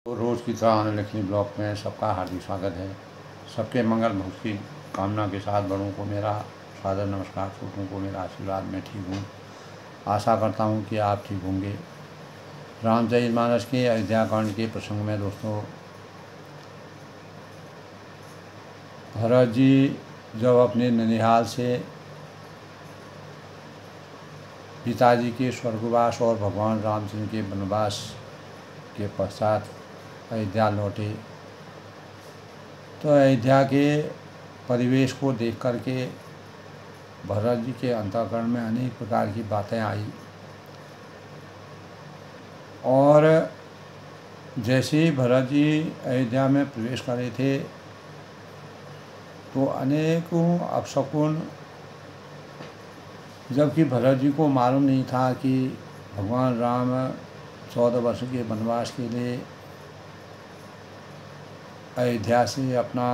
रोज़ की तरह आने लिखनी ब्लॉग में सबका हार्दिक स्वागत है। सबके मंगल भक्त की कामना के साथ बड़ों को मेरा सादर नमस्कार, छोटों को मेरा आशीर्वाद। मैं ठीक हूँ, आशा करता हूँ कि आप ठीक होंगे। रामचरितमानस के अयोध्या कांड के प्रसंग में दोस्तों, भरत जी जब अपने ननिहाल से पिताजी के स्वर्गवास और भगवान रामचंद्र के वनवास के पश्चात अयोध्या लौटे, तो अयोध्या के परिवेश को देख कर के भरत जी के अंतःकरण में अनेक प्रकार की बातें आई। और जैसे ही भरत जी अयोध्या में प्रवेश कर रहे थे तो अनेकों अपशकुन, जबकि भरत जी को मालूम नहीं था कि भगवान राम 14 वर्ष के वनवास के लिए अयोध्या से अपना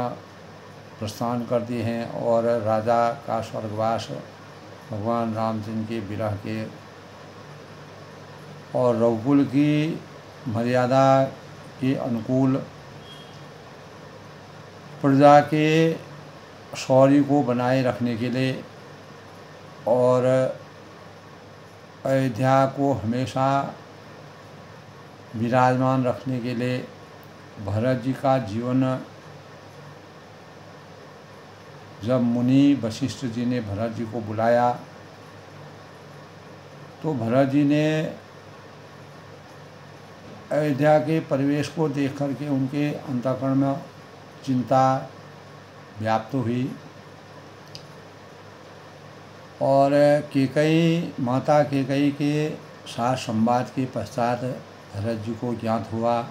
प्रस्थान कर दिए हैं और राजा का स्वर्गवास भगवान रामचंद्र के विरह के और रघुकुल की मर्यादा के अनुकूल प्रजा के शौर्य को बनाए रखने के लिए और अयोध्या को हमेशा विराजमान रखने के लिए भरत जी का जीवन, जब मुनि वशिष्ठ जी ने भरत जी को बुलाया तो भरत जी ने अयोध्या के परिवेश को देख कर के उनके अंतःकरण में चिंता व्याप्त हुई। और माता केकई के साथ संवाद के पश्चात भरत जी को ज्ञात हुआ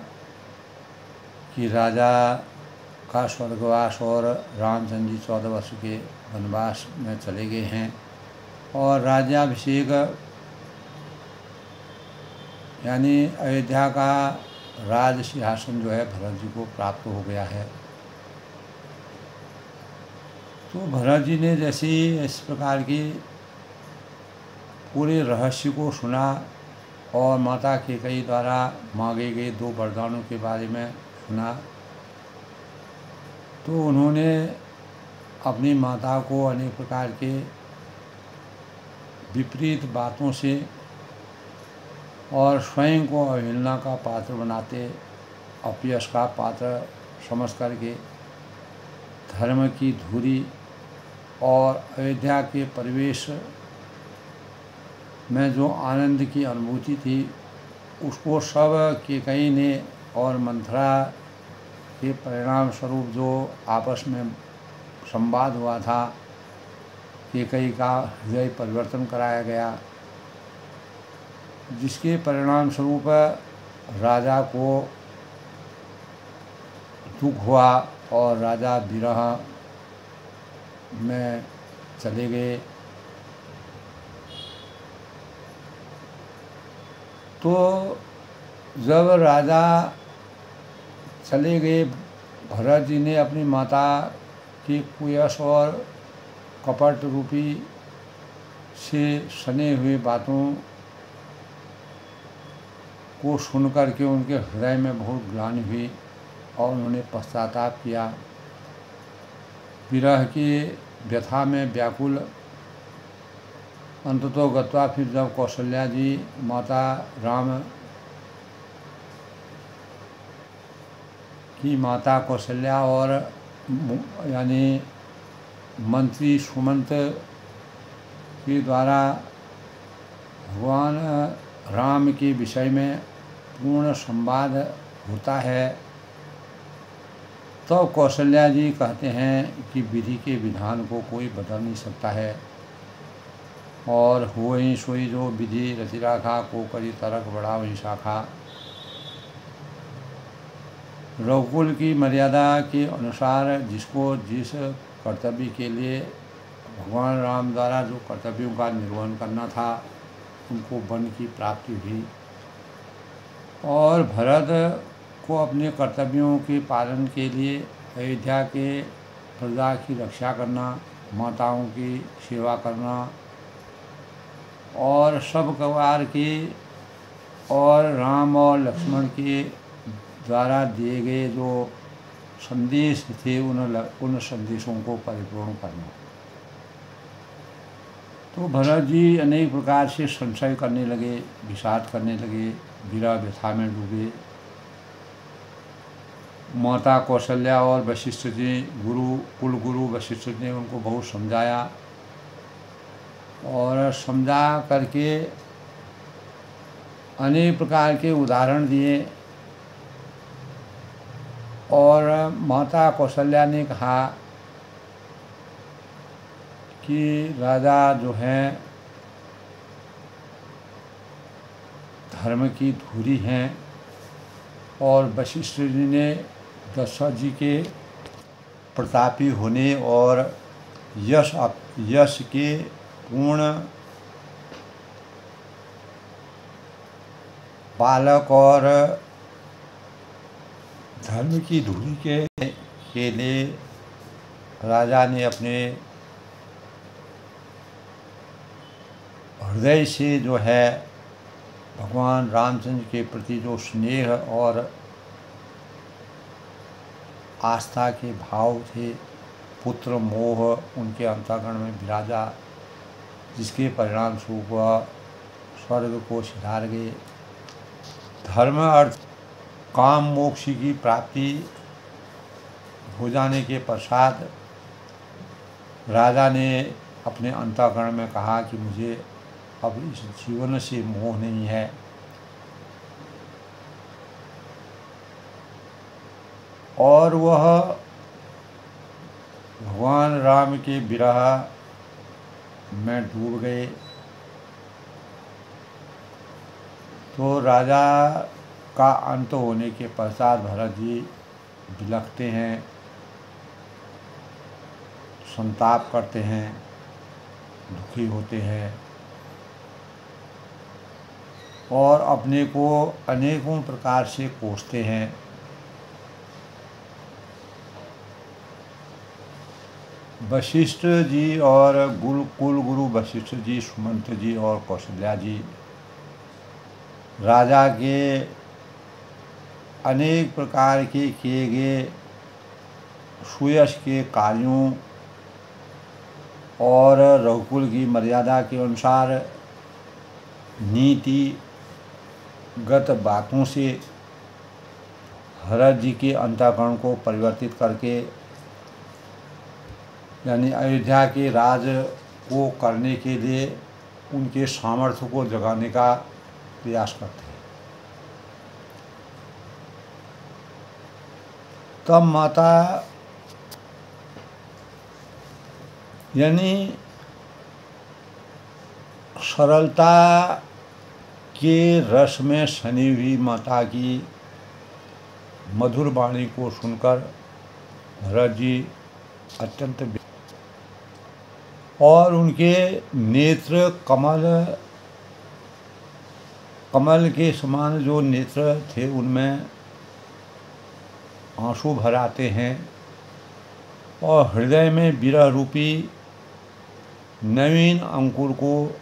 कि राजा का स्वर्गवास और रामचंद्र जी 14 वर्ष के वनवास में चले गए हैं और राज्याभिषेक यानी अयोध्या का राज सिंहासन जो है भरत जी को प्राप्त हो गया है। तो भरत जी ने जैसे इस प्रकार की पूरे रहस्य को सुना और माता केकई द्वारा मांगे गए 2 वरदानों के बारे में सुना, तो उन्होंने अपनी माता को अनेक प्रकार के विपरीत बातों से और स्वयं को अवहेलना का पात्र बनाते, अपयश का पात्र समझ करके धर्म की धूरी और अयोध्या के परिवेश में जो आनंद की अनुभूति थी उसको सब केकई ने और मंथरा के परिणाम स्वरूप जो आपस में संवाद हुआ था, केकई का हृदय परिवर्तन कराया गया, जिसके परिणाम स्वरूप राजा को दुख हुआ और राजा विरह में चले गए। तो जब राजा चले गए, भरत जी ने अपनी माता की कुयस और कपट रूपी से सने हुए बातों को सुनकर के उनके हृदय में बहुत ग्लानि हुई और उन्होंने पश्चाताप किया। विरह की व्यथा में व्याकुल अंततो गत्वा फिर जब कौशल्या जी माता राम की माता कौशल्या और यानी मंत्री सुमंत के द्वारा भगवान राम के विषय में पूर्ण संवाद होता है, तो कौशल्या जी कहते हैं कि विधि के विधान को कोई बदल नहीं सकता है और हुई सोई जो विधि रचि राखा, को करी तरक बढ़ा वही शाखा। रघुकुल की मर्यादा के अनुसार जिसको जिस कर्तव्य के लिए भगवान राम द्वारा जो कर्तव्यों का निर्वहन करना था उनको वन की प्राप्ति हुई और भरत को अपने कर्तव्यों के पालन के लिए अयोध्या के प्रजा की रक्षा करना, माताओं की सेवा करना और सब परिवार की और राम और लक्ष्मण के द्वारा दिए गए जो संदेश थे उन संदेशों को परिपूर्ण करना। तो भरत जी अनेक प्रकार से संशय करने लगे, विषाद करने लगे, विरह व्यथा में डूबे। माता कौशल्या और वशिष्ठ जी कुल गुरु वशिष्ठ ने उनको बहुत समझाया और समझा करके अनेक प्रकार के उदाहरण दिए। और माता कौशल्या ने कहा कि राजा जो हैं धर्म की धुरी हैं, और वशिष्ठ जी ने दशरथ जी के प्रतापी होने और यश के पूर्ण पालक और धर्म की धुरी के लिए राजा ने अपने हृदय से जो है भगवान रामचंद्र के प्रति जो स्नेह और आस्था के भाव थे, पुत्र मोह उनके अंतःकरण में विराजा, जिसके परिणाम स्वरूप वह स्वर्ग को सिधार गए। धर्म अर्थ काम मोक्ष की प्राप्ति हो जाने के पश्चात राजा ने अपने अंतःकरण में कहा कि मुझे अब इस जीवन से मोह नहीं है। और वह भगवान राम के विरह में डूब गए। तो राजा का अंत होने के पश्चात भरत जी बिलखते हैं, संताप करते हैं, दुखी होते हैं और अपने को अनेकों प्रकार से कोसते हैं। वशिष्ठ जी और कुल गुरु वशिष्ठ जी, सुमंत जी और कौशल्या जी राजा के अनेक प्रकार के किए गए सुयश के कार्यों और रघुकुल की मर्यादा के अनुसार नीतिगत बातों से भरत जी के अंतःकरण को परिवर्तित करके, यानी अयोध्या के राज को करने के लिए उनके सामर्थ्य को जगाने का प्रयास करते हैं। तब माता यानी सरलता के रस में सनी हुई माता की मधुर वाणी को सुनकर भरत जी अत्यंत और उनके नेत्र कमल के समान जो नेत्र थे उनमें आंसू भर आते हैं और हृदय में विरह रूपी नवीन अंकुर को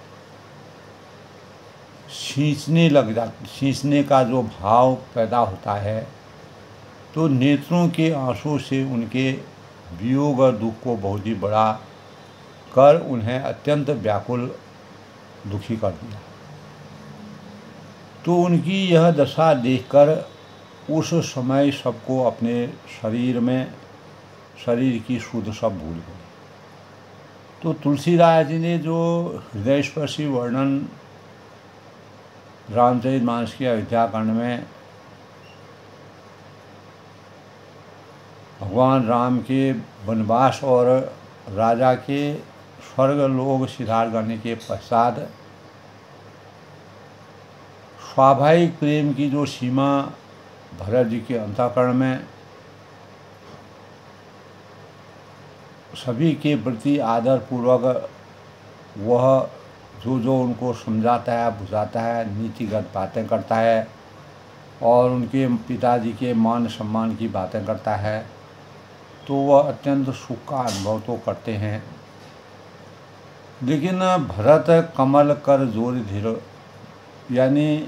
सींचने का जो भाव पैदा होता है। तो नेत्रों के आंसू से उनके वियोग और दुख को बहुत ही बड़ा कर उन्हें अत्यंत व्याकुल दुखी कर दिया। तो उनकी यह दशा देखकर उस समय सबको अपने शरीर की सुध सब भूल गए। तो तुलसीदास जी ने जो हृदयस्पर्शी वर्णन रामचरितमानस के अयोध्याकांड में भगवान राम के वनवास और राजा के स्वर्ग लोक सिधार करने के पश्चात स्वाभाविक प्रेम की जो सीमा भरत जी के अंतःकरण में सभी के प्रति आदर पूर्वक वह जो उनको समझाता है, बुझाता है, नीतिगत बातें करता है और उनके पिताजी के मान सम्मान की बातें करता है, तो वह अत्यंत सुख का अनुभव तो करते हैं। लेकिन भरत कमल कर जोर धीर, यानी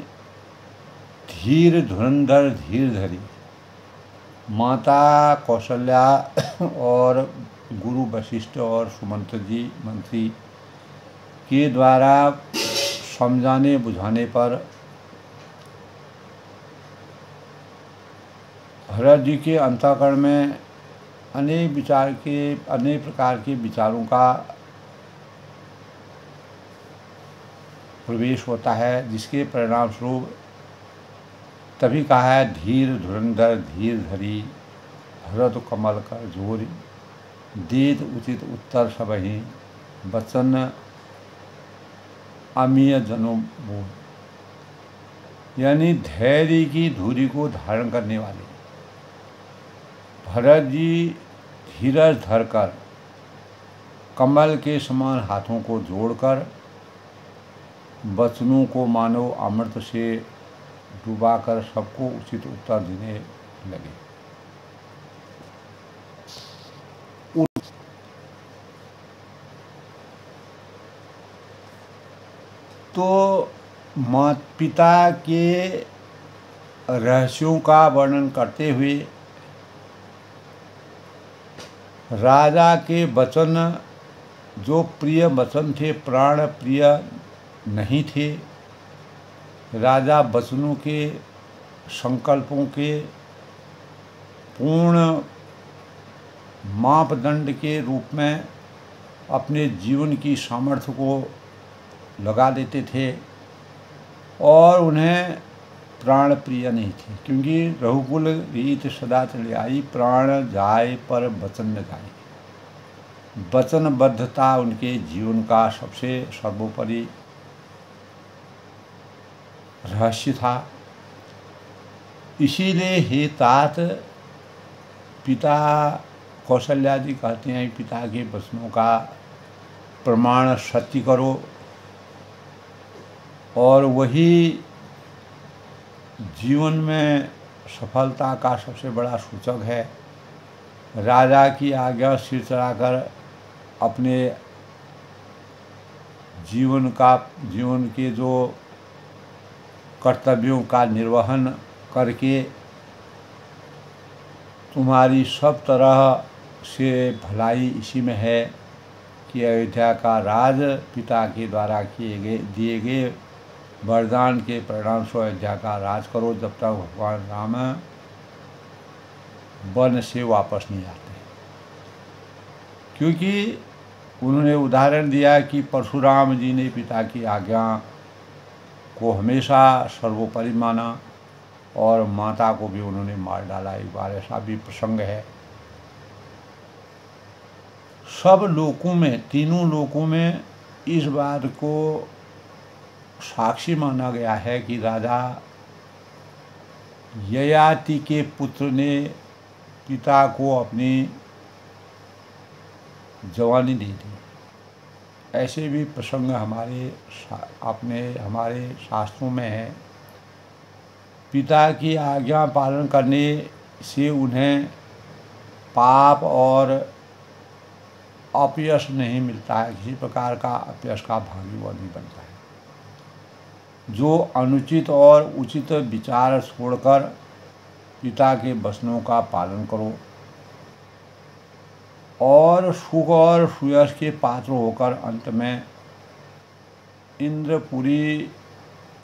धीर धुरंधर धीर धरी, माता कौशल्या और गुरु वशिष्ठ और सुमंत्र जी मंत्री के द्वारा समझाने बुझाने पर भरत जी के अंतःकरण में अनेक प्रकार के विचारों का प्रवेश होता है, जिसके परिणाम स्वरूप तभी कहा है धीर धुरंधर धीर धरी भरत कमल कर जोरी देत उचित उत्तर सबहि वचन अमीय जनो बोल। यानी धैर्य की धुरी को धारण करने वाले भरत जी धीरज धरकर कमल के समान हाथों को जोड़कर वचनों को मानो अमृत से डुबाकर सबको उचित उत्तर देने लगे। तो माता पिता के रहस्यों का वर्णन करते हुए राजा के वचन जो प्रिय वचन थे, प्राण प्रिय नहीं थे, राजा वचनों के संकल्पों के पूर्ण मापदंड के रूप में अपने जीवन की सामर्थ्य को लगा देते थे और उन्हें प्राण प्रिय नहीं थे, क्योंकि रघुकुल रीत सदा चली आई प्राण जाए पर वचन न जाए। वचनबद्धता उनके जीवन का सबसे सर्वोपरि रहस्य था। इसीलिए हे तात पिता कौशल्या जी कहते हैं पिता के वचनों का प्रमाण सत्य करो और वही जीवन में सफलता का सबसे बड़ा सूचक है। राजा की आज्ञा सिर चढ़ाकर अपने जीवन के जो कर्तव्यों का निर्वहन करके तुम्हारी सब तरह से भलाई इसी में है कि अयोध्या का राज पिता के द्वारा दिए गए वरदान के परिणाम स्वरूप अयोध्या का राज करो जब तक भगवान राम वन से वापस नहीं आते। क्योंकि उन्होंने उदाहरण दिया कि परशुराम जी ने पिता की आज्ञा को हमेशा सर्वोपरि माना और माता को भी उन्होंने मार डाला। एक बार ऐसा भी प्रसंग है। सब लोकों में, तीनों लोकों में इस बात को साक्षी माना गया है कि राजा ययाति के पुत्र ने पिता को अपनी जवानी दे दी। ऐसे भी प्रसंग हमारे शास्त्रों में है। पिता की आज्ञा पालन करने से उन्हें पाप और अपयश नहीं मिलता है, किसी प्रकार का अपयश का भागी वो नहीं बनता है। जो अनुचित और उचित विचार छोड़कर पिता के वचनों का पालन करो और सुख और सुयश के पात्र होकर अंत में इंद्रपुरी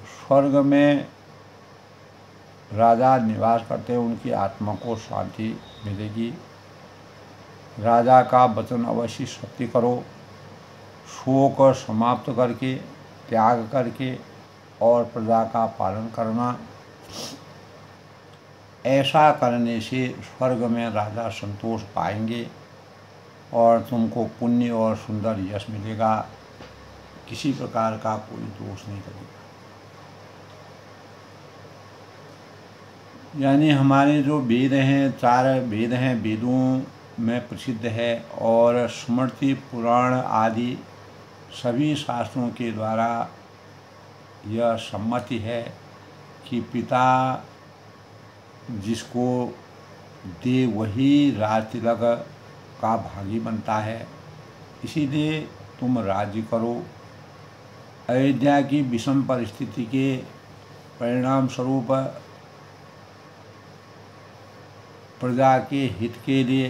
स्वर्ग में राजा निवास करते हैं, उनकी आत्मा को शांति मिलेगी। राजा का वचन अवश्य सत्य करो, शोक समाप्त करके, त्याग करके और प्रजा का पालन करना। ऐसा करने से स्वर्ग में राजा संतोष पाएंगे और तुमको पुण्य और सुंदर यश मिलेगा, किसी प्रकार का कोई दोष नहीं करेगा। यानी हमारे जो वेद हैं, 4 वेद हैं, वेदों में प्रसिद्ध है और स्मृति पुराण आदि सभी शास्त्रों के द्वारा यह सम्मति है कि पिता जिसको दे वही राज तिलक का भागी बनता है। इसीलिए तुम राज्य करो। अयोध्या की विषम परिस्थिति के परिणाम स्वरूप प्रजा के हित के लिए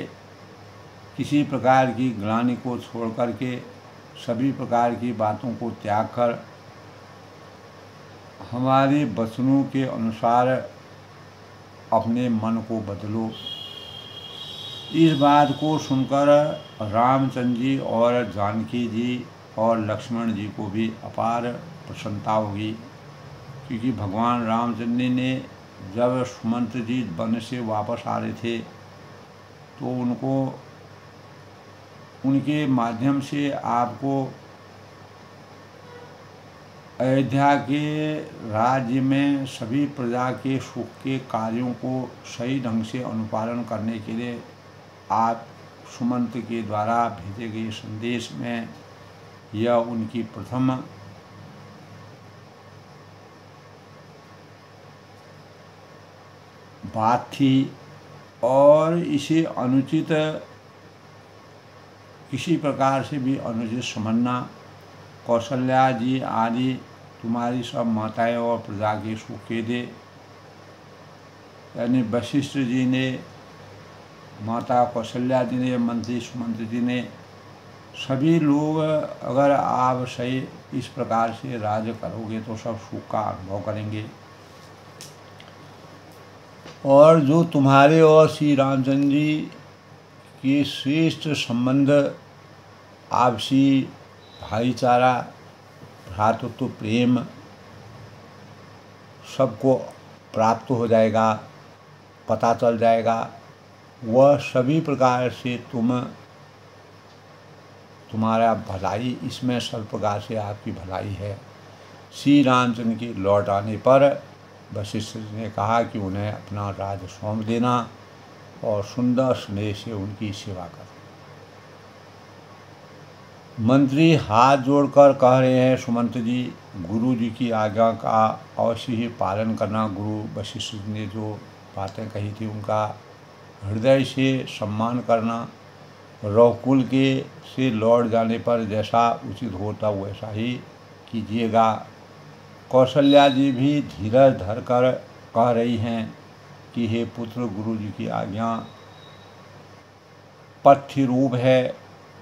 किसी प्रकार की ग्लानि को छोड़ करके सभी प्रकार की बातों को त्याग कर हमारे वचनों के अनुसार अपने मन को बदलो। इस बात को सुनकर रामचंद्र जी और जानकी जी और लक्ष्मण जी को भी अपार प्रसन्नता होगी, क्योंकि भगवान रामचंद्र ने जब सुमंत जी वन से वापस आ रहे थे तो उनको उनके माध्यम से आपको अयोध्या के राज्य में सभी प्रजा के सुख के कार्यों को सही ढंग से अनुपालन करने के लिए आप सुमंत के द्वारा भेजे गए संदेश में यह उनकी प्रथम बात थी। और इसे अनुचित किसी प्रकार से भी अनुचित समझना, कौशल्या जी आदि तुम्हारी सब माताएं और प्रजा के सुख के लिए, यानी वशिष्ठ जी ने, माता कौशल्या जी ने, मंत्री सुमंत जी ने, सभी लोग अगर आप सही इस प्रकार से राज्य करोगे तो सब सुख का अनुभव करेंगे। और जो तुम्हारे और श्री रामचंद्र जी के श्रेष्ठ संबंध, आपसी भाईचारा, भ्रातृत्व प्रेम सबको प्राप्त हो जाएगा, पता चल जाएगा, वह सभी प्रकार से तुम्हारा भलाई, इसमें सब प्रकार से आपकी भलाई है। श्री रामचंद्र के लौट आने पर वशिष्ठ ने कहा कि उन्हें अपना राज सौंप देना और सुंदर स्नेह से उनकी सेवा कर। मंत्री हाथ जोड़कर कह रहे हैं, सुमंत जी, गुरु जी की आज्ञा का अवश्य ही पालन करना। गुरु वशिष्ठ ने जो बातें कही थी उनका हृदय से सम्मान करना। रघुकुल के से लौट जाने पर जैसा उचित होता वैसा ही कीजिएगा। कौशल्या जी भी धीरज धरकर कह रही हैं कि हे पुत्र, गुरु जी की आज्ञा पथ्य रूप है,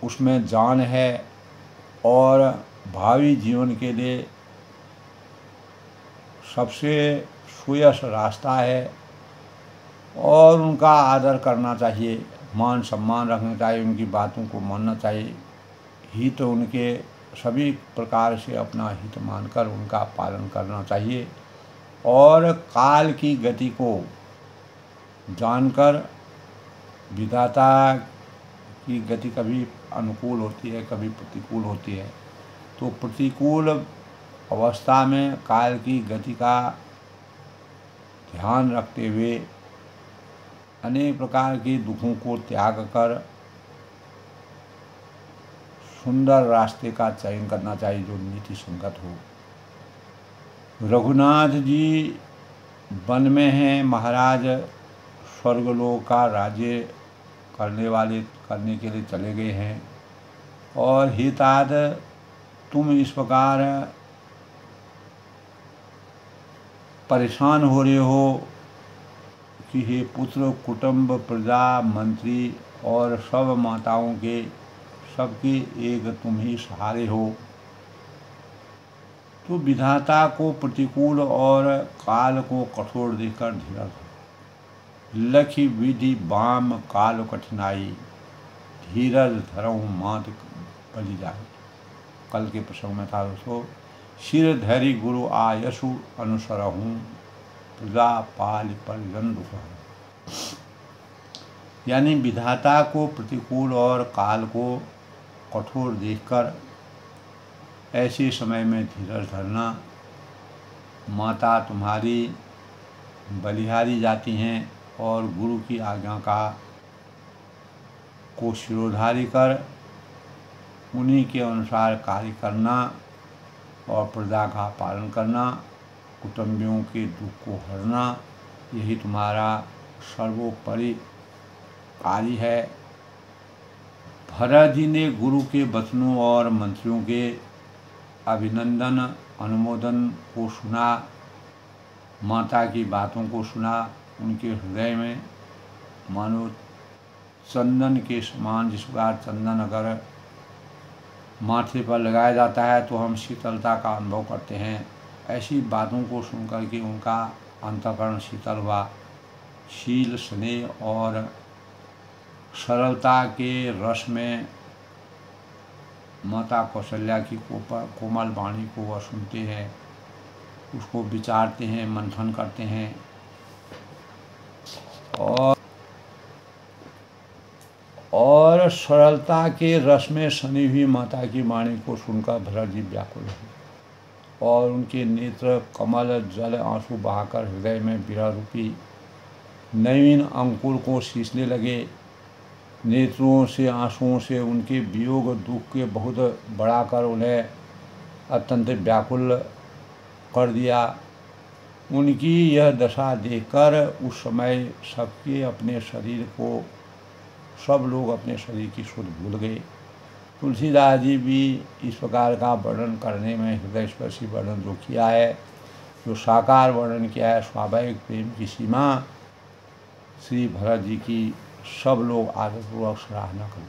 उसमें जान है और भावी जीवन के लिए सबसे सुयश रास्ता है और उनका आदर करना चाहिए, मान सम्मान रखना चाहिए, उनकी बातों को मानना चाहिए। हित उनके सभी प्रकार से अपना हित मानकर उनका पालन करना चाहिए और काल की गति को जानकर, विधाता की गति कभी अनुकूल होती है कभी प्रतिकूल होती है, तो प्रतिकूल अवस्था में काल की गति का ध्यान रखते हुए अनेक प्रकार के दुखों को त्याग कर सुंदर रास्ते का चयन करना चाहिए जो नीति संगत हो। रघुनाथ जी वन में हैं, महाराज स्वर्गलोक का राज्य करने के लिए चले गए हैं। और हे तात, तुम इस प्रकार परेशान हो रहे हो कि हे पुत्र, कुटुंब, प्रजा, मंत्री और सब माताओं के सबके एक तुम ही सहारे हो। तो विधाता को प्रतिकूल और काल को कठोर देखकर धीरज हो। लखी विधि बाम काल कठिनाई, धीरज धरऊँ मात बलि जाए। कल के प्रसंग में था दोस्तों, शिर धैर्य गुरु आयसु अनुसरहूँ, प्रजा पाल परिजन दुख। यानी विधाता को प्रतिकूल और काल को कठोर देखकर ऐसे समय में धीरज धरना। माता तुम्हारी बलिहारी जाती हैं और गुरु की आज्ञा को शिरोधारी कर उन्हीं के अनुसार कार्य करना और प्रजा का पालन करना, कुटुंबियों के दुख को हरना, यही तुम्हारा सर्वोपरि कार्य है। भरत जी ने गुरु के वचनों और मंत्रियों के अभिनंदन अनुमोदन को सुना, माता की बातों को सुना, उनके हृदय में मानो चंदन के समान। जिस प्रकार चंदन अगर माथे पर लगाया जाता है तो हम शीतलता का अनुभव करते हैं, ऐसी बातों को सुनकर के उनका अंतःकरण शीतल हुआ। शील, स्नेह और सरलता के रस में माता कौशल्या की कोमल वाणी को वह सुनते हैं, उसको विचारते हैं, मंथन करते हैं। और सरलता के रस में सनी हुई माता की वाणी को सुनकर भरत जी व्याकुल हुए और उनके नेत्र कमल जल आंसू बहाकर हृदय में विरह रूपी नवीन अंकुर को सींचने लगे। नेत्रों से आंसुओं से उनके वियोग दुख के बहुत बढ़ाकर उन्हें अत्यंत व्याकुल कर दिया। उनकी यह दशा देखकर उस समय सब लोग अपने शरीर की सुध भूल गए। तुलसीदास जी भी इस प्रकार का वर्णन करने में हृदयस्पर्शी वर्णन जो किया है, जो साकार वर्णन किया है, स्वाभाविक प्रेम की सीमा श्री भरत जी की सब लोग आदरपूर्वक सराहना कर रहे।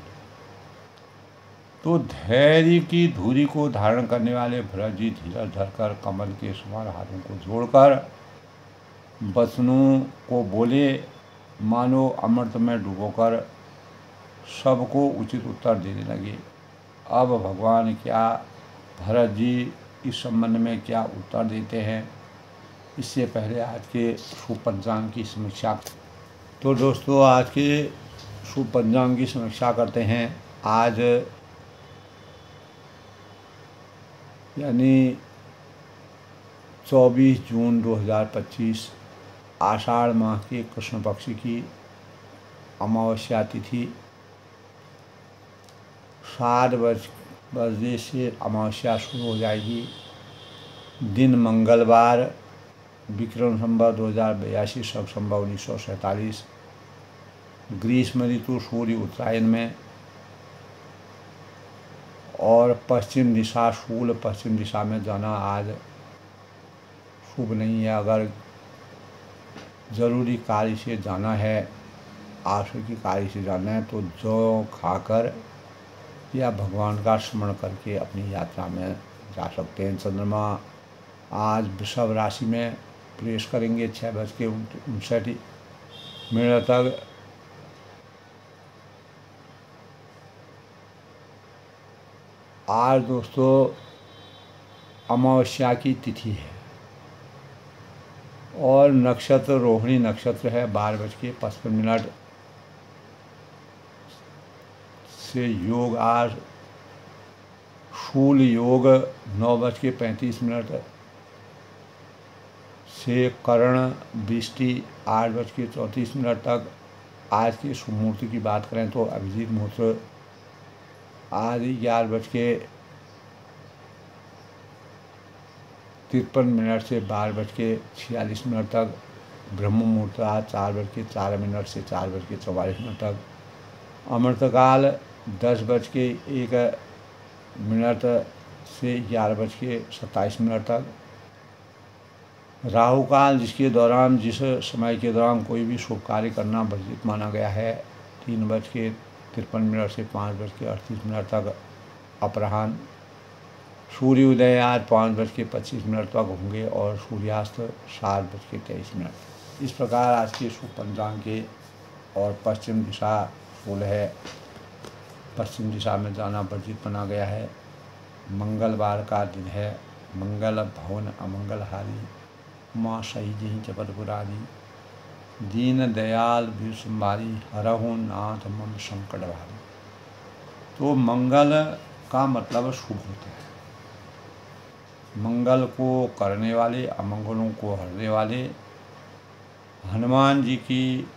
तो धैर्य की धुरी को धारण करने वाले भरत जी धीरज धरकर कमल के समान हाथों को जोड़कर वचनों को बोले, मानो अमृत में डुबोकर सबको उचित उत्तर देने लगे। अब भगवान क्या भरत जी इस संबंध में क्या उत्तर देते हैं, इससे पहले आज के शुभ पंचांग की समीक्षा। तो दोस्तों, आज के शुभ पंचांग की समीक्षा करते हैं। आज यानी 24 जून 2025 आषाढ़ माह के कृष्ण पक्ष की अमावस्या तिथि 7 बजे से अमावस्या शुरू हो जाएगी। दिन मंगलवार, विक्रम संवत 2082 शक संवत 1947, ग्रीष्म ऋतु, सूर्य उत्तरायण में और पश्चिम दिशा, शूल पश्चिम दिशा में जाना आज शुभ नहीं है। अगर ज़रूरी कार्य से जाना है, आवश्यक कार्य से जाना है तो जौ खाकर या भगवान का स्मरण करके अपनी यात्रा में जा सकते हैं। चंद्रमा आज वृषभ राशि में प्रवेश करेंगे 6:59 तक। आज दोस्तों अमावस्या की तिथि है और नक्षत्र रोहिणी नक्षत्र है। 12:55 से योग आज शूल योग 9:35 से कर्ण वृष्टि 8:34 तक। आज के शुभ मुहूर्त की बात करें तो अभिजीत मुहूर्त आज 11:53 से 12:46 तक। ब्रह्म मुहूर्त आज 4:04 से 4:44 तक। अमृतकाल 10:01 से 11:27 तक। राहु काल जिस समय के दौरान कोई भी शुभ कार्य करना वर्जित माना गया है 3:53 से 5:38 तक अपराह्न। सूर्य उदय आज 5:25 तक होंगे और सूर्यास्त 7:23। इस प्रकार आज के शुभ पंचांग के। और पश्चिम दिशा शूल है, पश्चिम दिशा में जाना वर्जित माना गया है। मंगलवार का दिन है। मंगल भवन अमंगलहारी, माँ सही जही जबरपुरारी, दीन दयाल विषंभारी, हरहु नाथ मम संकट भारी। तो मंगल का मतलब शुभ होता है। मंगल को करने वाले, अमंगलों को हरने वाले हनुमान जी की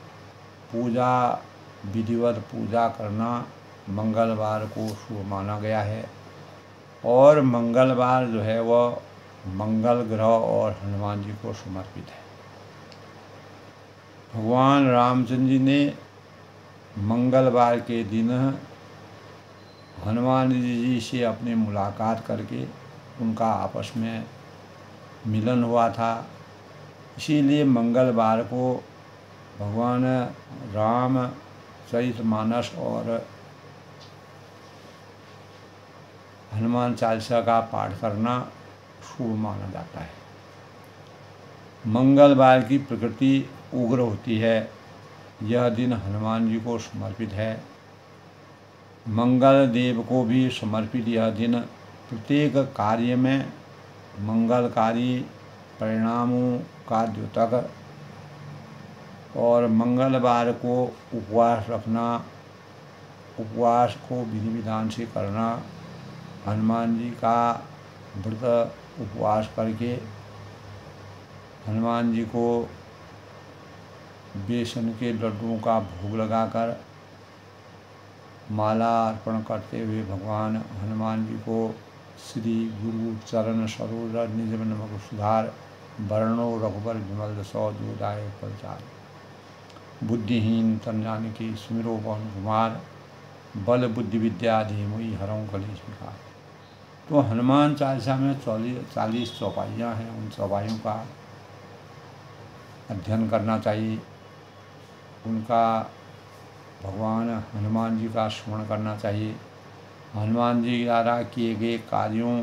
पूजा, विधिवत पूजा करना मंगलवार को शुभ माना गया है। और मंगलवार जो है वह मंगल ग्रह और हनुमान जी को समर्पित है। भगवान रामचंद्र जी ने मंगलवार के दिन हनुमान जी से अपनी मुलाकात करके उनका आपस में मिलन हुआ था। इसीलिए मंगलवार को भगवान राम चरितमानस और हनुमान चालीसा का पाठ करना शुभ माना जाता है। मंगलवार की प्रकृति उग्र होती है। यह दिन हनुमान जी को समर्पित है। मंगल देव को भी समर्पित यह दिन प्रत्येक कार्य में मंगलकारी परिणामों का द्योतक और मंगलवार को उपवास रखना, उपवास को विधि विधान से करना, हनुमान जी का व्रत उपवास करके हनुमान जी को बेसन के लड्डुओं का भोग लगाकर माला अर्पण करते हुए भगवान हनुमान जी को श्री गुरु चरण सरोज निज नमक सुधार वर्णो रघुबर विमल जसो जोदाय प्रचार बुद्धिहीन तन जानकी सुमिरो पवन कुमार बल बुद्धि विद्या धीमहि हरऊँ कलेश विकार। तो हनुमान चालीसा में 40 चौपाइयाँ हैं। उन चौपाइयों का अध्ययन करना चाहिए। उनका भगवान हनुमान जी का स्मरण करना चाहिए। हनुमान जी द्वारा किए गए कार्यों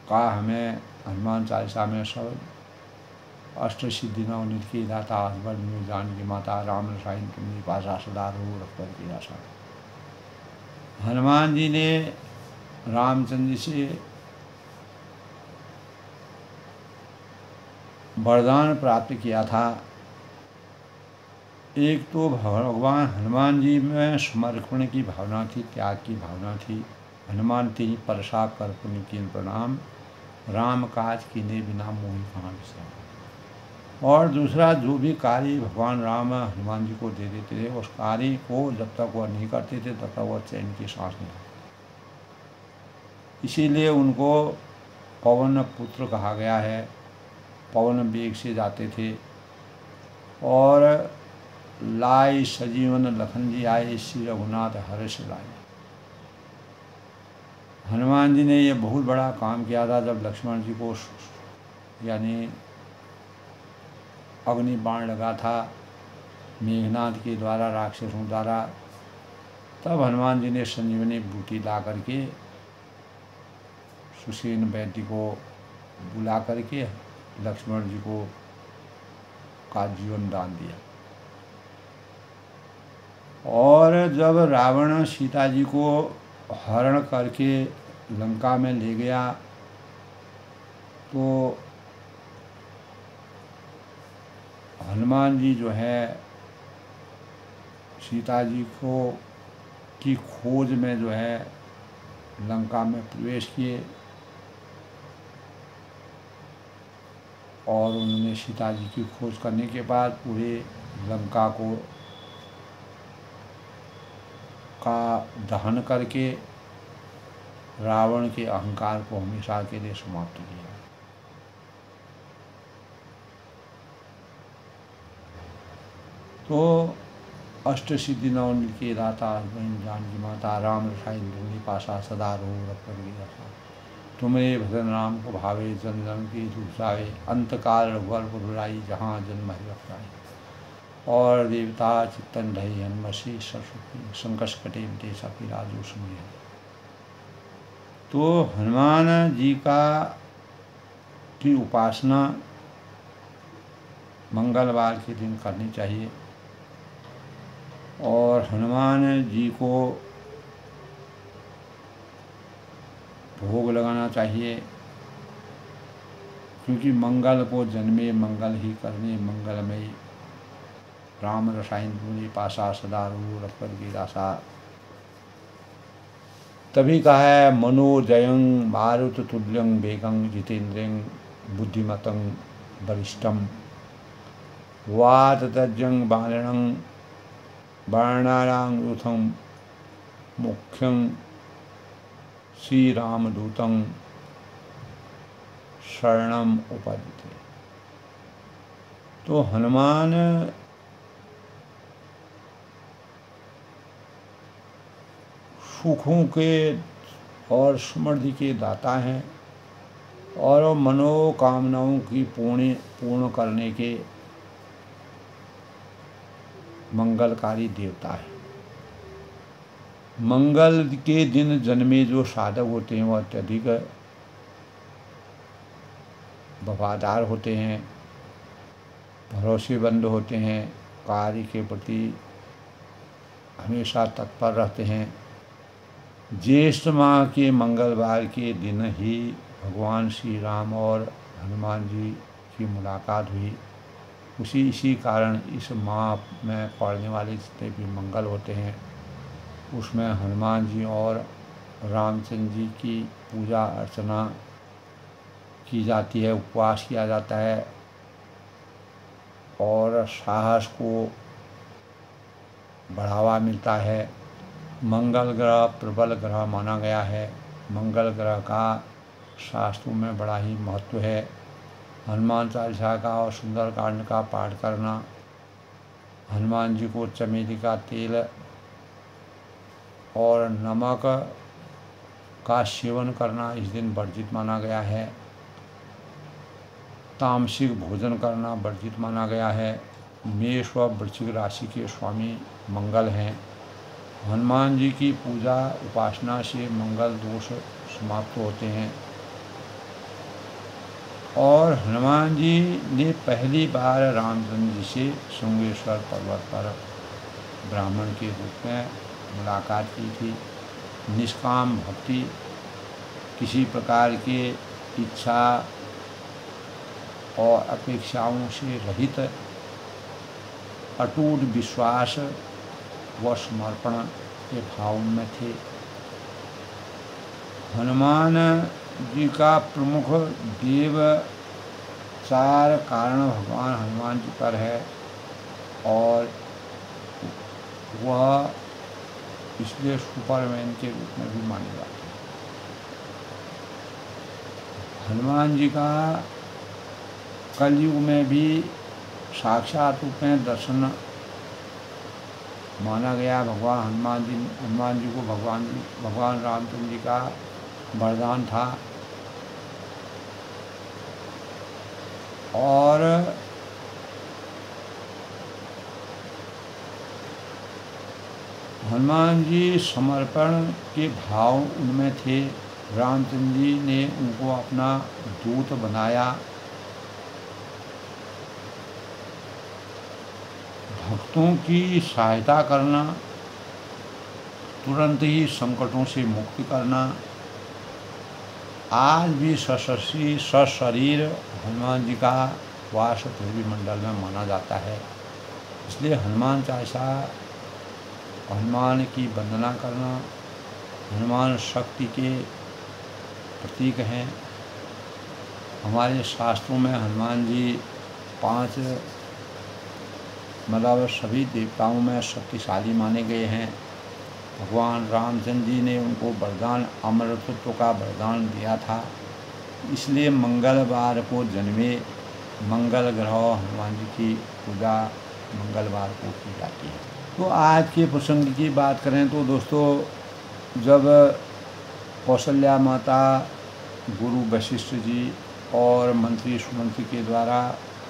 का हमें हनुमान चालीसा में सब अष्ट सिद्धि नवनीत की दाता अकबर जानकी माता राम रसायन तुम्हें पासा सदा रो रखकर की आशा। हनुमान जी ने रामचंद्र जी से वरदान प्राप्त किया था। एक तो भगवान हनुमान जी में समर्पण की भावना थी, त्याग की भावना थी। हनुमान ते ही परसा कर पुण्य कीन प्रणाम, राम काज कीने बिना मोहि कहाँ विश्राम। और दूसरा, जो भी कार्य भगवान राम हनुमान जी को दे देते थे, उस कार्य को जब तक वह नहीं करते थे तब तक वह चैन की सांस नहीं लेते। इसीलिए उनको पवन पुत्र कहा गया है। पवन वेग से जाते थे। और लाए सजीवन लखन जी आए, श्री रघुनाथ हर्ष लाए। हनुमान जी ने ये बहुत बड़ा काम किया था। जब लक्ष्मण जी को यानी अग्नि बाण लगा था मेघनाथ के द्वारा, राक्षसों द्वारा, तब हनुमान जी ने संजीवनी बूटी ला करके सुसेन वैद्य को बुला करके लक्ष्मण जी को का जीवन दान दिया। और जब रावण सीता जी को हरण करके लंका में ले गया तो हनुमान जी जो है सीता जी को की खोज में जो है लंका में प्रवेश किए और उन्होंने सीता जी की खोज करने के बाद पूरे लंका को का दहन करके रावण के अहंकार को हमेशा के लिए समाप्त किया। तो अष्ट सिद्धि नवनीत की दाता जानकी माता राम रसायन तुम्हें पासा सदा रो रखकर गया। तुम्हें भजन राम को भावे जन जन की दूसावे, अंतकाल रघुवर पुराई जहाँ जन्म हरि रखवाई। और देवता चित्तन ढई हनुमसी सरस्वती, संकट कटे मिटे सभी राजू सुनिए। तो हनुमान जी की उपासना मंगलवार के दिन करनी चाहिए। और हनुमान जी को भोग लगाना चाहिए, क्योंकि मंगल को जन्मे मंगल ही करने, मंगलमय राम रसायन दूनी पासा सदा रू रखकर की रासा। तभी कहा है मनोजयं मारुत तुल्यं वेगं जितेन्द्रियं बुद्धिमतं वरिष्ठम वाततज्जं बाणं बाणानां यूथं मुख्यं श्री रामदूतं शरणम उपदिते। तो हनुमान सुखों के और समृद्धि के दाता हैं और मनोकामनाओं की पूर्ण करने के मंगलकारी देवता है। मंगल के दिन जन्मे जो साधक होते हैं वह अत्यधिक वफादार होते हैं, भरोसेमंद होते हैं, कार्य के प्रति हमेशा तत्पर रहते हैं। ज्येष्ठ माह के मंगलवार के दिन ही भगवान श्री राम और हनुमान जी की मुलाकात हुई। इसी कारण इस माह में पड़ने वाले जितने भी मंगल होते हैं उसमें हनुमान जी और रामचंद्र जी की पूजा अर्चना की जाती है, उपवास किया जाता है और साहस को बढ़ावा मिलता है। मंगल ग्रह प्रबल ग्रह माना गया है। मंगल ग्रह का शास्त्रों में बड़ा ही महत्व है। हनुमान चालीसा का और सुंदरकांड का पाठ करना, हनुमान जी को चमेली का तेल और नमक का सेवन करना इस दिन वर्जित माना गया है। तामसिक भोजन करना वर्जित माना गया है। मेष व वृश्चिक राशि के स्वामी मंगल हैं। हनुमान जी की पूजा उपासना से मंगल दोष समाप्त होते हैं और हनुमान जी ने पहली बार रामचंद्र जी से श्रृंगेश्वर पर्वत पर ब्राह्मण के रूप में मुलाकात की थी। निष्काम भक्ति, किसी प्रकार के इच्छा और अपेक्षाओं से रहित अटूट विश्वास व समर्पण के भाव में थे। हनुमान जी का प्रमुख देव चार कारण भगवान हनुमान जी पर है और वह इसलिए सुपरमैन के रूप में भी माने जाते हैं। हनुमान जी का कलयुग में भी साक्षात रूप में दर्शन माना गया। हनुमान जी को भगवान रामचंद्र जी का वरदान था और हनुमान जी समर्पण के भाव उनमें थे। रामचंद्र जी ने उनको अपना दूत बनाया। भक्तों की सहायता करना, तुरंत ही संकटों से मुक्ति करना, आज भी सशरीर हनुमान जी का वास पृथ्वी मंडल में माना जाता है। इसलिए हनुमान चालीसा, हनुमान की वंदना करना, हनुमान शक्ति के प्रतीक हैं। हमारे शास्त्रों में हनुमान जी 5 मतलब सभी देवताओं में शक्तिशाली माने गए हैं। भगवान रामचंद्र जी ने उनको वरदान अमरत्व का वरदान दिया था। इसलिए मंगलवार को जन्मे मंगल ग्रह हनुमान जी की पूजा मंगलवार को की जाती है। तो आज के प्रसंग की बात करें तो दोस्तों, जब कौशल्या माता गुरु वशिष्ठ जी और मंत्री सुमंत्री के द्वारा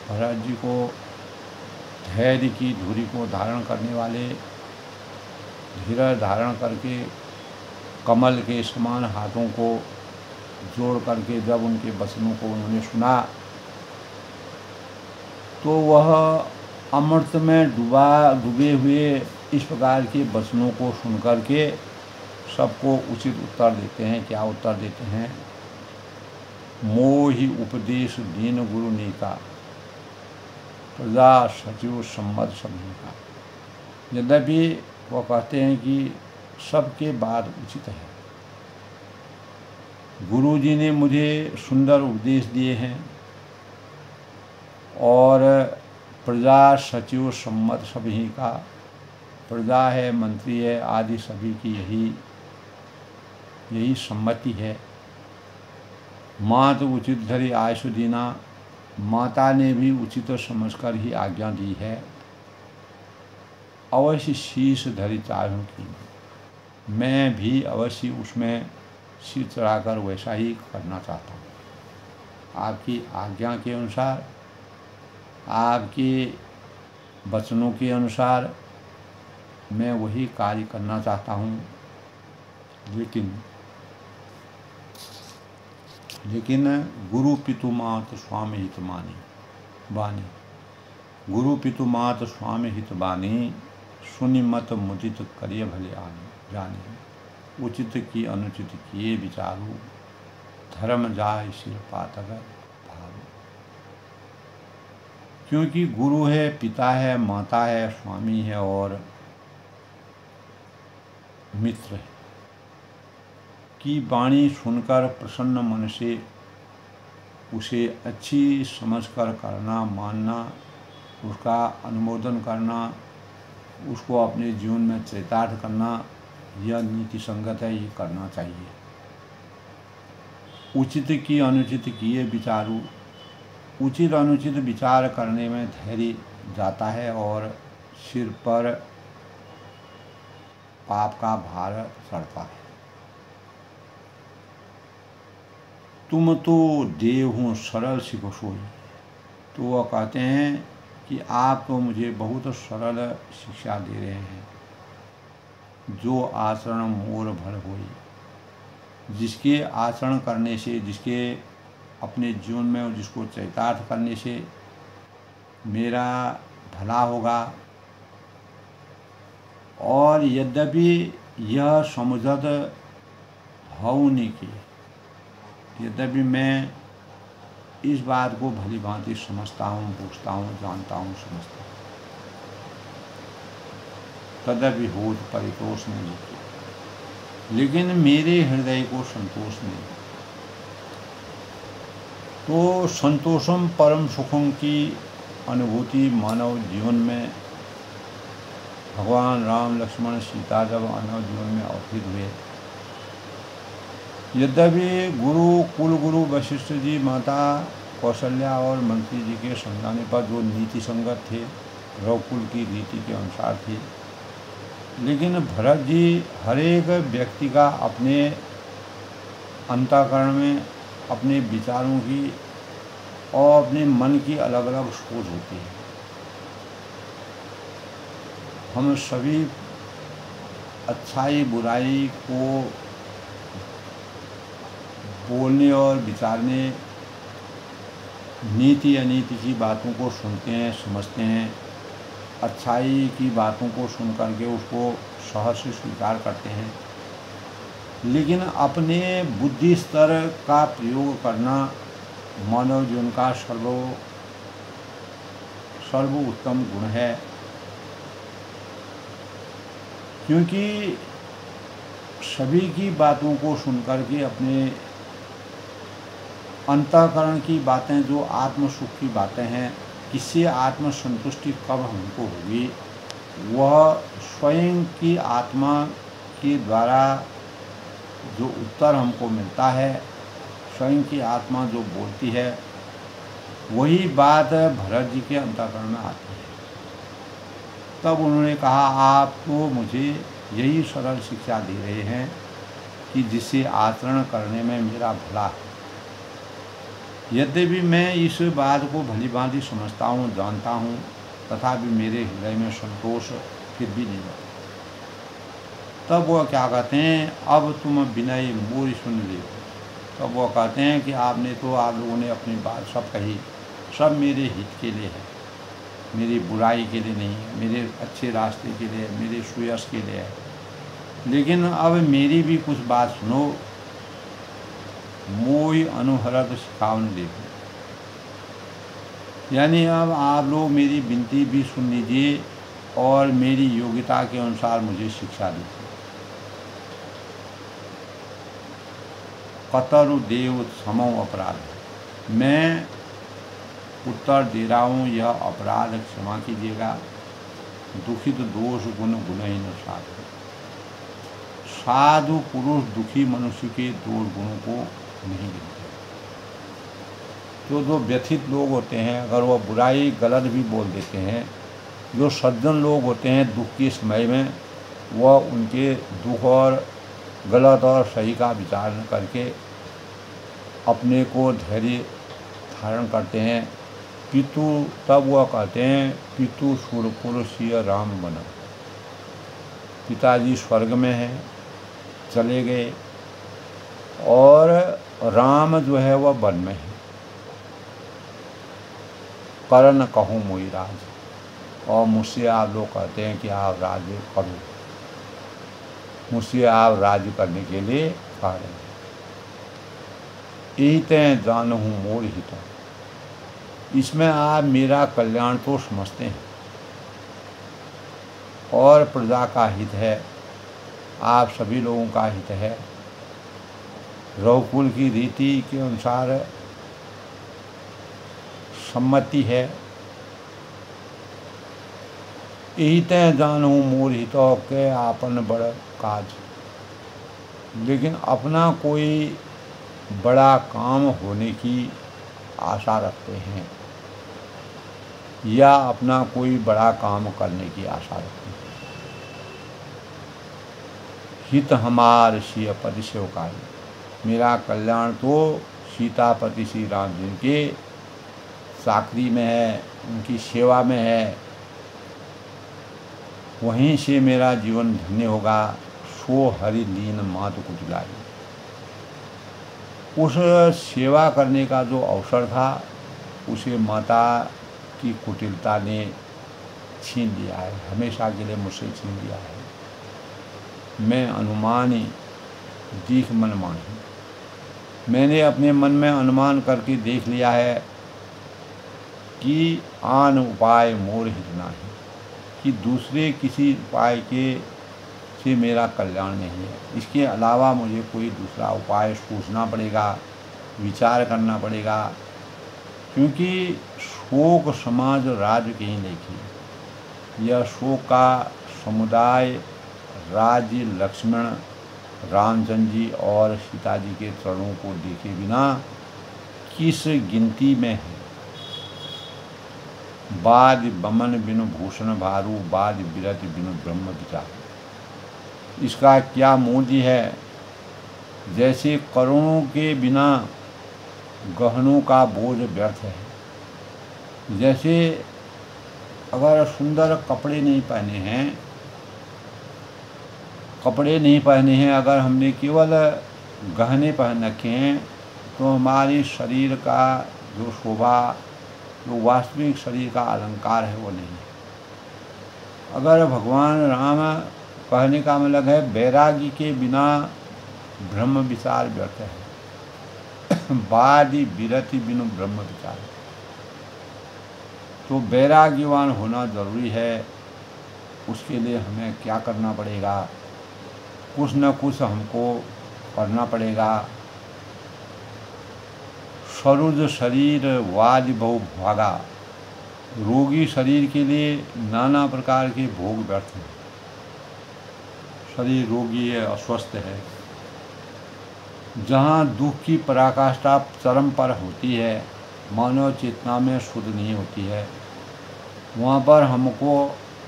भरत जी को धैर्य की धुरी को धारण करने वाले धीरज धारण करके कमल के समान हाथों को जोड़ करके जब उनके वचनों को उन्होंने सुना तो वह अमृत में डूबे हुए इस प्रकार के वचनों को सुन करके सबको उचित उत्तर देते हैं। क्या उत्तर देते हैं? मोहि उपदेश दीन गुरु नीका, प्रजा सचिव सम्मत सभी का। यद्यपि वह कहते हैं कि सबके बात उचित है। गुरु जी ने मुझे सुंदर उपदेश दिए हैं और प्रजा सचिव सम्मत सभी का, प्रजा है, मंत्री है आदि सभी की यही सम्मति है। मात उचित धरी आयु दीना, माता ने भी उचित समझकर ही आज्ञा दी है। अवश्य शीश धरी चाहूँ की, मैं भी अवश्य उसमें सिर चढ़ाकर वैसा ही करना चाहता हूँ। आपकी आज्ञा के अनुसार, आपके वचनों के अनुसार मैं वही कार्य करना चाहता हूँ, लेकिन गुरु पितु मात स्वामी हित बानी, गुरु पितु मात स्वामी हित बानी, सुनि मत मुदित करिय भले आने जाने, उचित की अनुचित किए विचारू, धर्म जाय सिर पातक भारू। क्योंकि गुरु है, पिता है, माता है, स्वामी है और मित्र है की वाणी सुनकर प्रसन्न मन से उसे अच्छी समझकर करना, मानना, उसका अनुमोदन करना, उसको अपने जीवन में चरितार्थ करना, यह नीति संगत है, ये करना चाहिए। उचित की अनुचित किए विचारू, उचित अनुचित विचार करने में धैर्य जाता है और सिर पर पाप का भार चढ़ता है। तुम तो देव हो सरल सिखो सोई, तो वह कहते हैं कि आप तो मुझे बहुत सरल शिक्षा दे रहे हैं। जो आचरण मोर भल होई, जिसके आचरण करने से, जिसके अपने जीवन में जिसको चरितार्थ करने से मेरा भला होगा, और यद्यपि यह समुझत हूँ नहीं की, यद्यपि मैं इस बात को भली भांति समझता हूँ, पूछता हूँ, जानता हूँ, समझता हूँ, तदपि होत परितोष नहीं की, लेकिन मेरे हृदय को संतोष नहीं। तो संतोषम परम सुखम की अनुभूति मानव जीवन में भगवान राम, लक्ष्मण, सीता जब मानव जीवन में अवतरित हुए, यद्यपि कुल गुरु वशिष्ठ जी, माता कौशल्या और मंत्री जी के समझाने पर जो नीति संगत थे, रघुकुल की रीति के अनुसार थे, लेकिन भरत जी हर एक व्यक्ति का अपने अंतःकरण में अपने विचारों की और अपने मन की अलग अलग सोच होती है। हम सभी अच्छाई बुराई को बोलने और विचारने, नीति अनीति की बातों को सुनते हैं, समझते हैं, अच्छाई की बातों को सुन करके उसको सहर्ष से स्वीकार करते हैं, लेकिन अपने बुद्धि स्तर का प्रयोग करना मानव जीवन का सर्वोत्तम गुण है। क्योंकि सभी की बातों को सुनकर के अपने अंतःकरण की बातें, जो आत्म सुख की बातें हैं, किससे आत्म संतुष्टि कब हमको होगी, वह स्वयं की आत्मा के द्वारा जो उत्तर हमको मिलता है, स्वयं की आत्मा जो बोलती है, वही बात भरत जी के अंतःकरण में आती है। तब उन्होंने कहा, आप तो मुझे यही सरल शिक्षा दे रहे हैं कि जिससे आचरण करने में मेरा भला है। यद्यपि मैं इस बात को भली भांति समझता हूँ, जानता हूँ, तथापि मेरे हृदय में संतोष फिर भी नहीं होता। तब वह क्या कहते हैं, अब तुम विनय मोरी सुन ले। तब वह कहते हैं कि आप लोगों ने अपनी बात सब कही, सब मेरे हित के लिए है, मेरी बुराई के लिए नहीं है, मेरे अच्छे रास्ते के लिए, मेरे सुयश के लिए है, लेकिन अब मेरी भी कुछ बात सुनो। मोई अनुहरत सिखावन देखो, यानी अब आप लोग मेरी विनती भी सुन लीजिए और मेरी योग्यता के अनुसार मुझे शिक्षा दीजिए। कतरु देव समो अपराध, मैं उत्तर दे रहा हूँ, यह अपराध क्षमा कीजिएगा। दुखित दोष गुण गुणहीन साधु, साधु पुरुष दुखी मनुष्य के दोष गुणों को नहीं गिनते। जो व्यथित लोग होते हैं, अगर वह बुराई गलत भी बोल देते हैं, जो सज्जन लोग होते हैं दुख के समय में, वह उनके दुख और गलत और सही का विचार न करके अपने को धैर्य धारण करते हैं। पितु, तब वह कहते हैं, पितु सुरपुरुषीय राम बना, पिताजी स्वर्ग में हैं, चले गए, और राम जो है वह वन में है। करण कहूँ मोहि राज, और मुझसे आप लोग कहते हैं कि आप राज्य करो, मुझसे आप राज्य करने के लिए कह रहे हैं। यही तय जानहु मोर हित, इसमें आप मेरा कल्याण तो समझते हैं और प्रजा का हित है, आप सभी लोगों का हित है। रघुकुल की रीति के अनुसार सम्मति है। यही तय जानहु मोर हित के आपन बड़ काज, लेकिन अपना कोई बड़ा काम होने की आशा रखते हैं या अपना कोई बड़ा काम करने की आशा रखते हैं। हित हमार सिय पति सेवकारी, मेरा कल्याण तो सीतापति श्री राम जी के चाकरी में है, उनकी सेवा में है, वहीं से मेरा जीवन धन्य होगा। सो हरि लीन मात कुटिलाई, उस सेवा करने का जो अवसर था उसे माता की कुटिलता ने छीन लिया है, हमेशा के लिए मुझसे छीन लिया है। मैं अनुमानी दीख मन माही, मैंने अपने मन में अनुमान करके देख लिया है कि आन उपाय मोर हित नाही, कि दूसरे किसी उपाय के से मेरा कल्याण नहीं है। इसके अलावा मुझे कोई दूसरा उपाय सोचना पड़ेगा, विचार करना पड़ेगा, क्योंकि शोक समाज राज्य कहीं देखिए, यह शोक का समुदाय राज्य लक्ष्मण रामचंद्र जी और सीता जी के चरणों को देखे बिना किस गिनती में है। बाद बमन बिनु भूषण भारू, बाद बिरत बिनु ब्रह्म विचार, इसका क्या मोदी है। जैसे करोड़ों के बिना गहनों का बोझ व्यर्थ है, जैसे अगर सुंदर कपड़े नहीं पहने हैं, अगर हमने केवल गहने पहन रखे हैं तो हमारे शरीर का जो शोभा, जो वास्तविक शरीर का अलंकार है वो नहीं है। अगर भगवान राम कहने का मतलब है वैरागी के बिना ब्रह्म विचार व्यर्थ है। बादि विरति बिनु ब्रह्म विचार, तो वैराग्यवान होना जरूरी है। उसके लिए हमें क्या करना पड़ेगा, कुछ न कुछ हमको करना पड़ेगा। सरुज शरीर वाज बहु भागा, रोगी शरीर के लिए नाना प्रकार के भोग व्यर्थ हैं। शरीर रोगी है, अस्वस्थ है, जहाँ दुख की पराकाष्ठा चरम पर होती है, मानव चेतना में शुद्ध नहीं होती है, वहाँ पर हमको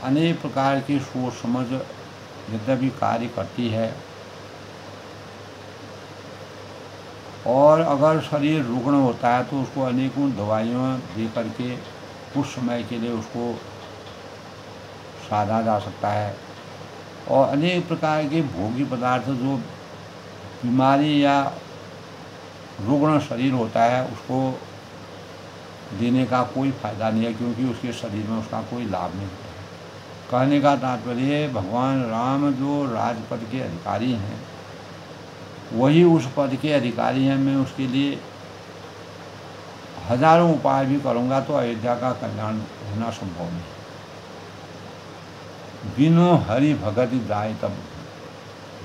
अनेक प्रकार की सोच समझ यद्यपि कार्य करती है। और अगर शरीर रुग्ण होता है तो उसको अनेकों दवाइयाँ दे करके कुछ समय के लिए उसको साधा जा सकता है। और अनेक प्रकार के भोगी पदार्थ जो बीमारी या रुग्ण शरीर होता है उसको देने का कोई फायदा नहीं है, क्योंकि उसके शरीर में उसका कोई लाभ नहीं होता है। कहने का तात्पर्य भगवान राम जो राजपद के अधिकारी हैं वही उस पद के अधिकारी हैं। मैं उसके लिए हजारों उपाय भी करूँगा तो अयोध्या का कल्याण होना संभव नहीं। बिनु हरि भगत जाए तब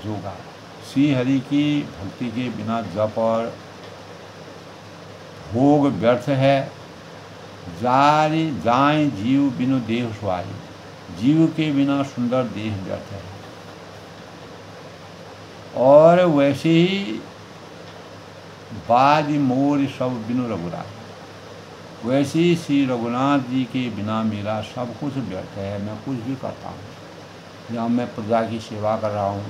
जोगा, श्री हरि की भक्ति के बिना जप और भोग व्यर्थ है। जारी जाए जीव बिनु देह सुहाई, जीव के बिना सुंदर देह व्यर्थ है। और वैसे ही बाज मोर सब बिनु रघुराज, वैसे ही श्री रघुनाथ जी के बिना मेरा सब कुछ व्यर्थ है। मैं कुछ भी करता हूँ, जहाँ मैं प्रजा की सेवा कर रहा हूँ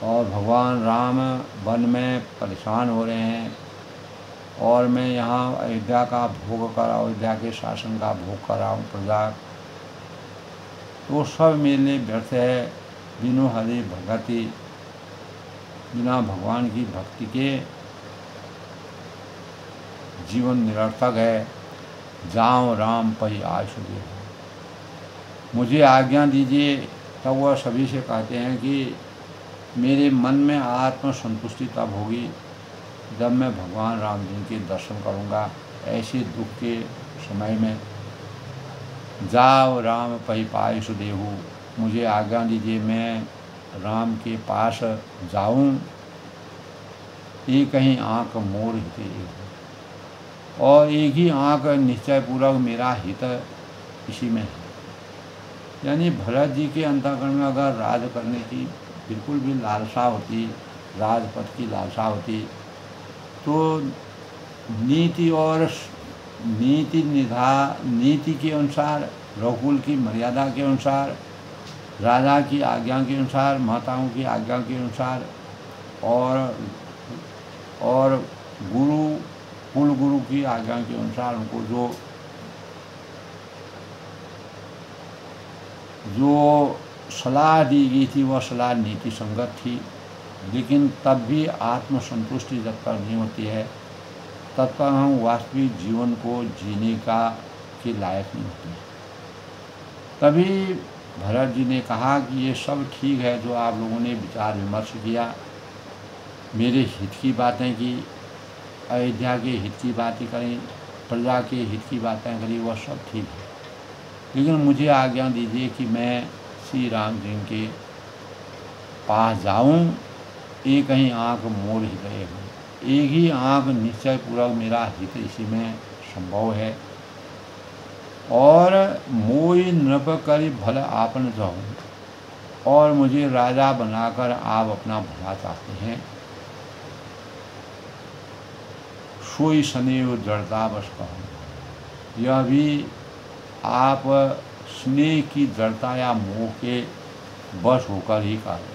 और भगवान राम वन में परेशान हो रहे हैं और मैं यहाँ अयोध्या का भोग कर, अयोध्या के शासन का भोग कर रहा हूँ प्रजा, तो सब मेरे लिए व्यर्थ है। बिनु हरि भगति, बिना भगवान की भक्ति के जीवन निरर्थक है। जाऊँ राम पई आशु दे, मुझे आज्ञा दीजिए। तब वह सभी से कहते हैं कि मेरे मन में आत्म संतुष्टि तब होगी जब मैं भगवान राम जी के दर्शन करूंगा। ऐसे दुख के समय में जाओ राम पई पाय सुदेहु, मुझे आज्ञा दीजिए मैं राम के पास जाऊं। एक ही आँख मोर हित, और एक ही आँख निश्चय पूर्वक मेरा हित इसी में है। यानी भरत जी के अंतःकरण में अगर राज करने की बिल्कुल भी लालसा होती, राजपद की लालसा होती, तो नीति और नीति के अनुसार, रघुकुल की मर्यादा के अनुसार, राजा की आज्ञा के अनुसार, माताओं की आज्ञा के अनुसार, और कुल गुरु की आज्ञा के अनुसार उनको जो सलाह दी गई थी वह सलाह नीति संगत थी। लेकिन तब भी आत्मसंतुष्टि जब तक नहीं होती है तब तक हम वास्तविक जीवन को जीने के लायक नहीं होते। तभी भरत जी ने कहा कि ये सब ठीक है जो आप लोगों ने विचार विमर्श किया, मेरे हित की बातें की, अयोध्या के हित की बातें करी, प्रजा के हित की बातें करी, वह सब ठीक है। लेकिन मुझे आज्ञा दीजिए कि मैं श्री राम जी के पास जाऊं। एक ही आँख मोर हृदय हो, एक ही आँख निश्चय पूर्वक मेरा हित इसी में संभव है। और मोई नृप करी भल आपन जाऊं, और मुझे राजा बनाकर आप अपना भला चाहते हैं। सोई स्नेह जड़ता बस कहूँ, यह भी आप स्नेह की जड़ता या मोह के बस होकर ही कर रहे हैं।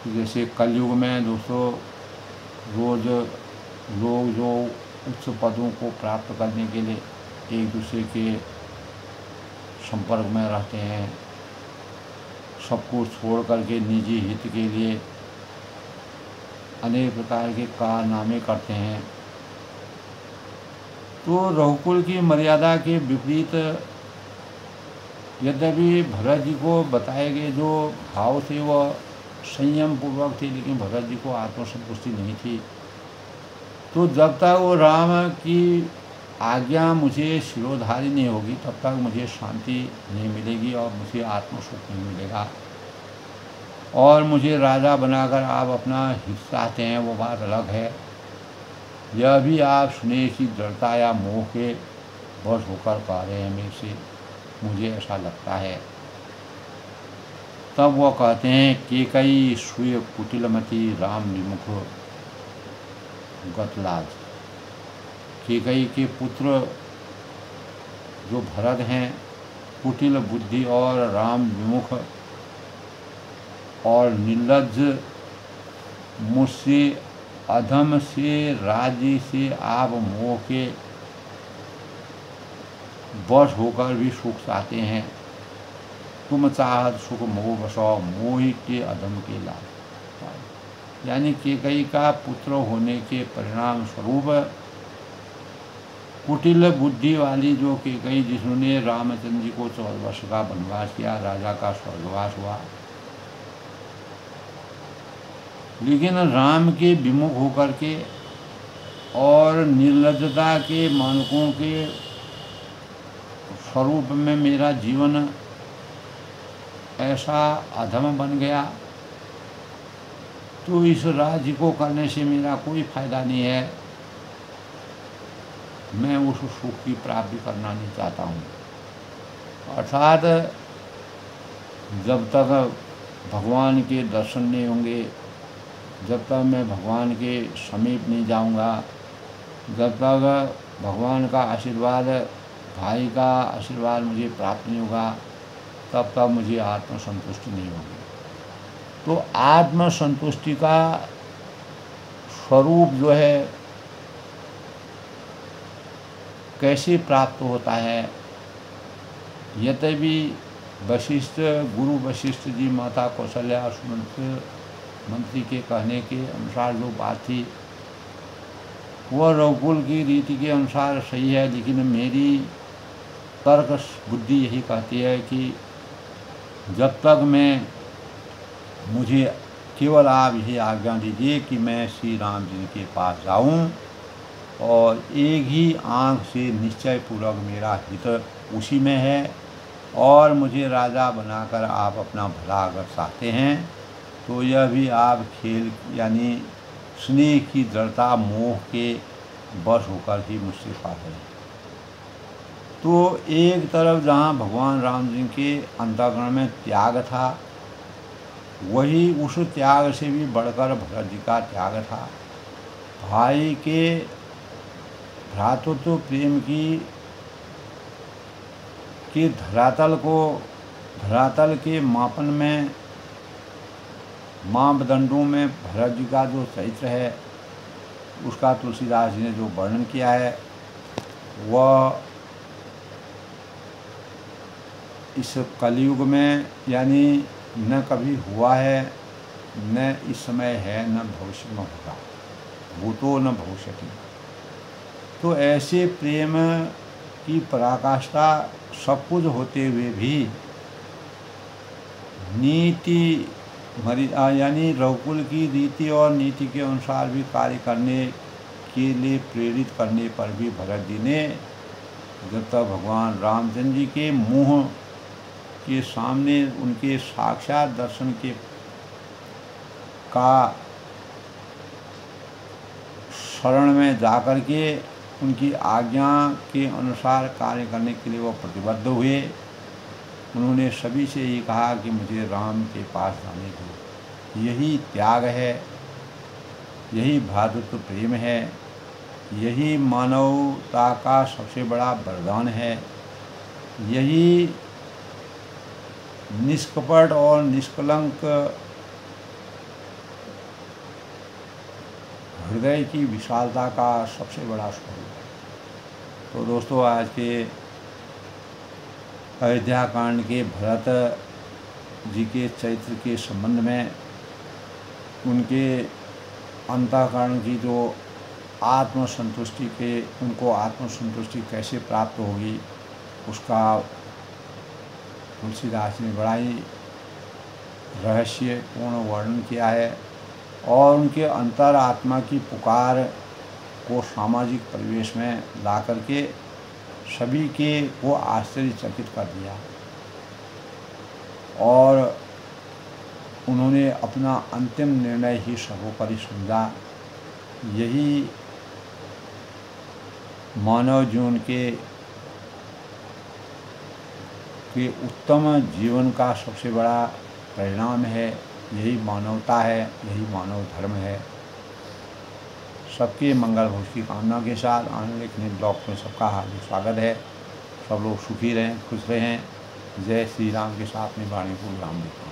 जैसे कलयुग में दोस्तों रोज लोग जो उच्च पदों को प्राप्त करने के लिए एक दूसरे के संपर्क में रहते हैं, सब कुछ छोड़ करके निजी हित के लिए अनेक प्रकार के कारनामे करते हैं। तो रघुकुल की मर्यादा के विपरीत यद्यपि भरत जी को बताए गए जो भाव थे वह संयम पूर्वक थे, लेकिन भरत जी को आत्मसंतुष्टि नहीं थी। तो जब तक वो राम की आज्ञा मुझे शिरोधारी नहीं होगी तब तक मुझे शांति नहीं मिलेगी और मुझे आत्मसुख नहीं मिलेगा। और मुझे राजा बनाकर आप अपना हित चाहते हैं वो बात अलग है। यह भी आप स्नेह की जड़ता या मोह के बस होकर कह रहे हैं मेरे से, मुझे ऐसा लगता है। तब वह कहते हैं केकई सुय कुटिलमती राम विमुख गतलाज। केकई के पुत्र जो भरत हैं कुटिल बुद्धि और राम विमुख और निर्लज्ज, मुझसे अधम से राज्य से आप मोह के वश होकर भी सुख चाहते हैं। तुम चाहत सुख मोह बसाओ, मोहि के अधम के लाभ। यानी केकई का पुत्र होने के परिणाम स्वरूप कुटिल बुद्धि वाली जो केकई जिन्होंने रामचंद्र जी को 14 वर्ष का वनवास किया, राजा का स्वर्गवास हुआ, लेकिन राम के विमुख होकर के और निर्लज्जता के मानकों के स्वरूप में मेरा जीवन ऐसा अधम बन गया, तो इस राज्य को करने से मेरा कोई फायदा नहीं है। मैं उस सुख की प्राप्ति करना नहीं चाहता हूँ। अर्थात जब तक भगवान के दर्शन नहीं होंगे, जब तक मैं भगवान के समीप नहीं जाऊंगा, जब तक भगवान का आशीर्वाद, भाई का आशीर्वाद मुझे प्राप्त नहीं होगा, तब तक मुझे आत्मसंतुष्टि नहीं होगी। तो आत्मसंतुष्टि का स्वरूप जो है कैसे प्राप्त होता है, यद्यपि वशिष्ठ गुरु वशिष्ठ जी माता कौशल्या सुमंत्र मंत्री के कहने के अनुसार जो बात थी वह रघुकुल की रीति के अनुसार सही है, लेकिन मेरी तर्क बुद्धि यही कहती है कि जब तक मुझे केवल आप यही आज्ञा दीजिए कि मैं श्री राम जी के पास जाऊं और एक ही आंख से निश्चय पूर्वक मेरा हित उसी में है, और मुझे राजा बनाकर आप अपना भला अगर चाहते हैं तो यह भी आप खेल यानी स्नेह की दृढ़ता मोह के बस होकर ही मुझसे पाते हैं। तो एक तरफ जहाँ भगवान राम जी के अंतःकरण में त्याग था, वही उस त्याग से भी बढ़कर भरत जी का त्याग था। भाई के भ्रातृत्व प्रेम के धरातल के मापन में मापदंडों में भरत जी का जो चरित्र है उसका तुलसीदास जी ने जो वर्णन किया है वह इस कलयुग में यानी न कभी हुआ है, न इस समय है, न भविष्य में होगा, भूतो न भविष्यति। तो ऐसे प्रेम की पराकाष्ठा सब कुछ होते हुए भी नीति यानी रघुकुल की रीति और नीति के अनुसार भी कार्य करने के लिए प्रेरित करने पर भी भरत जी ने जब तक भगवान रामचंद्र जी के मुँह के सामने उनके साक्षात दर्शन का शरण में जाकर के उनकी आज्ञा के अनुसार कार्य करने के लिए वो प्रतिबद्ध हुए। उन्होंने सभी से ये कहा कि मुझे राम के पास जाने दो। यही त्याग है, यही भ्रातृत्व प्रेम है, यही मानवता का सबसे बड़ा वरदान है, यही निष्कपट और निष्कलंक हृदय की विशालता का सबसे बड़ा स्वरूप है। तो दोस्तों, आज के अयोध्या कांड के भरत जी के चरित्र के संबंध में उनके अंतःकरण की जो उनको आत्मसंतुष्टि कैसे प्राप्त होगी उसका तुलसीदास ने बड़ा ही रहस्यपूर्ण वर्णन किया है, और उनके अंतर आत्मा की पुकार को सामाजिक परिवेश में ला करके सभी के को आश्चर्यचकित कर दिया, और उन्होंने अपना अंतिम निर्णय ही सर्वोपरि समझा। यही मानव जीवन के उत्तम जीवन का सबसे बड़ा परिणाम है, यही मानवता है, यही मानव धर्म है। सबके मंगल भोज की कामना के साथ आने लिखने ब्लॉग में सबका हार्दिक स्वागत है। सब लोग सुखी रहें, खुश रहें। जय श्री राम के साथ में वाणी को राम लिखें।